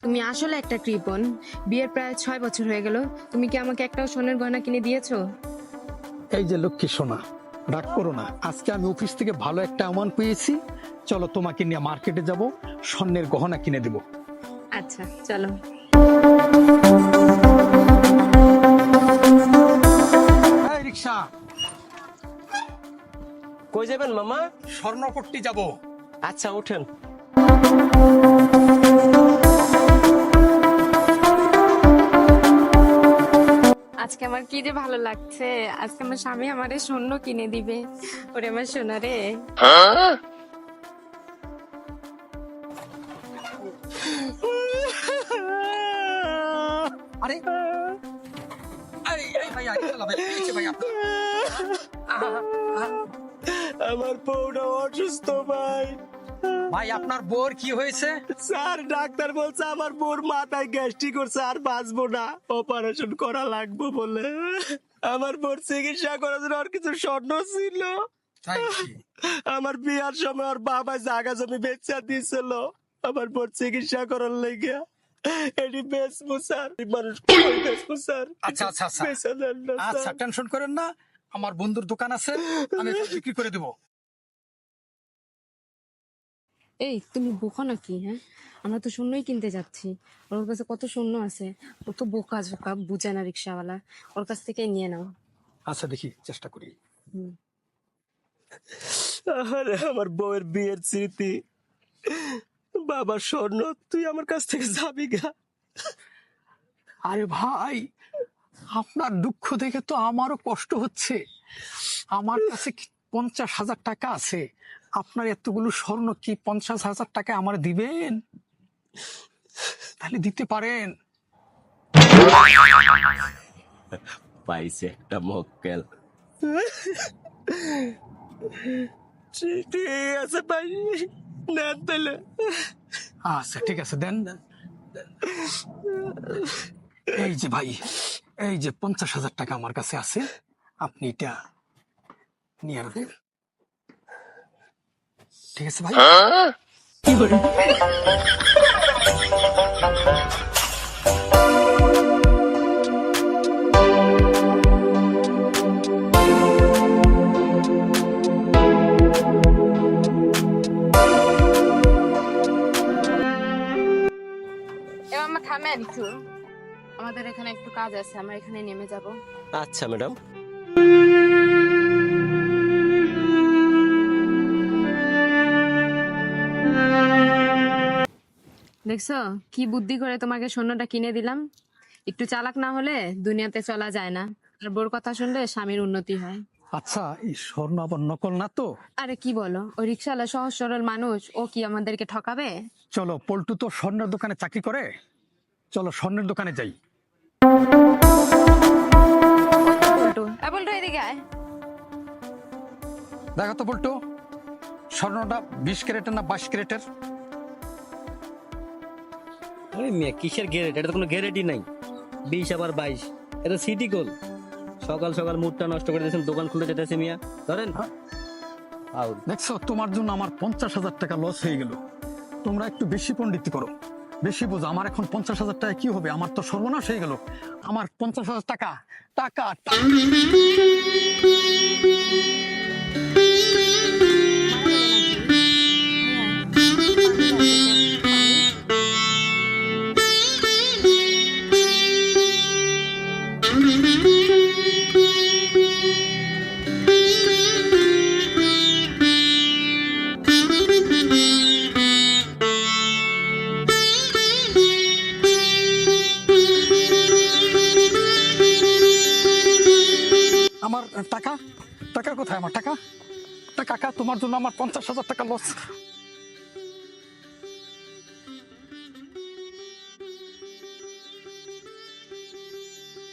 তুমি আসলে একটা কৃপণ। বিয়ের প্রায় 6 বছর হয়ে গেল, তুমি কি আমাকে একটাও সোনার গয়না কিনে দিয়েছো? এই যে লক্ষ্মী সোনা, রাগ করো না। আজকে আমি অফিস থেকে ভালো একটা অ্যামাউন্ট পেয়েছি। চলো তোমাকে নিয়ে মার্কেটে যাব, স্বর্ণের গহনা কিনে দেব। আচ্ছা চলো। এই রিক্সা, কই যাবেন মামা? স্বর্ণ করতে যাব। আচ্ছা উঠেন। আজকে আমার কি যে ভালো লাগছে, আজকে আমার স্বামী আমারে স্বর্ণ কিনে দিবে। ওরে আমার সোনা রে। আরে এই ভাই, আমার বউটা অসুস্থ ভাই। ভাই আপনার বউর কি হয়েছে? স্যার ডাক্তার বলছে আমার বউর মাথায় গ্যাস্ট্রিক করছে, আর বাঁচবো না, অপারেশন করা লাগবে বলে। আমার বউর চিকিৎসা করার জন্য আর কিছু স্বর্ণ ছিল। তাই কি? আমার বিয়ার সময় ওর বাবা জায়গা জমি বেচা দিয়েছিল আমার বউর চিকিৎসা করার লেগে। এটি বেচবো স্যার, মানুষ বেচবো স্যার। আচ্ছা আচ্ছা আচ্ছা বেচা দেন না আচ্ছা, স্যার। টেনশন করেন না, আমার বন্ধুর দোকান আছে, আমি এটা বিক্রি করে দেবো। এই তুমি বোকা নাকি? হ্যাঁ, আমরা তো শূন্যই কিনতে যাচ্ছি। ওর কাছে কত শূন্য আছে। ও তো বোকা ঝোকা, বুঝে না রিক্সাওয়ালা। ওর কাছ থেকে নিয়ে নাও। আচ্ছা দেখি, চেষ্টা করি। হুম। আরে আমার বউয়ের বিয়ের স্মৃতি, বাবা স্বর্ণ, তুই আমার কাছ থেকে যাবি গা। আরে ভাই, আপনার দুঃখ দেখে তো আমারও কষ্ট হচ্ছে। আমার কাছে 50,000 টাকা আছে। আপনার এতগুলো স্বর্ণ কি 50,000 টাকা আমার দিবেন? তাহলে দিতে পারেন। পাইছে একটা মক্কেল। ঠিক আছে ভাই, নেন তাহলে। আচ্ছা ঠিক আছে, দেন দেন। এই যে ভাই, এই যে 50,000 টাকা আমার কাছে আছে, আপনি এটা নিয়ে রাখেন। ঠিক আছে ভাই। এবার আমরা থামেন একটু, আমাদের এখানে একটু কাজ আছে, আমরা এখানে নেমে যাব। আচ্ছা ম্যাডাম। দেখছো কি বুদ্ধি করে তোমাকে স্বর্ণটা কিনে দিলাম। একটু চালাক না হলে দুনিয়াতে চলা যায় না। আর বোর কথা শুনলে স্বামীর উন্নতি হয়। আচ্ছা, এই স্বর্ণ আবার নকল না তো? আরে কি বলো, ওই রিক্সাওয়ালা সহজ সরল মানুষ, ও কি আমাদেরকে ঠকাবে? চলো, পল্টু তো স্বর্ণের দোকানে চাকরি করে, চলো স্বর্ণের দোকানে যাই। বল্টু, বল্টু এদিকে আয়। দেখো তো পল্টু, স্বর্ণটা 20 ক্যারেটের না 22 ক্যারেটের? আরে মিয়া কিসের গ্যারেট? এটা তো কোনো গ্যারেটই নাই। 20 আবার 22, এটা সিটি গোল। সকাল সকাল মুডটা নষ্ট করে দিয়েছেন, দোকান খুলে যেতেছে মিয়া। ধরেন আউট। দেখছো, তোমার জন্য আমার 50,000 টাকা লস হয়ে গেল। তোমরা একটু বেশি পণ্ডিতি করো, বেশি বোঝো। আমার এখন 50,000 টাকা কি হবে? আমার তো সর্বনাশ হয়ে গেল। আমার 50,000 টাকা টাকা টাকা। আমার টাকা টাকা কোথায়? আমার টাকা টাকা, তোমার জন্য আমার 50,000 টাকা লস।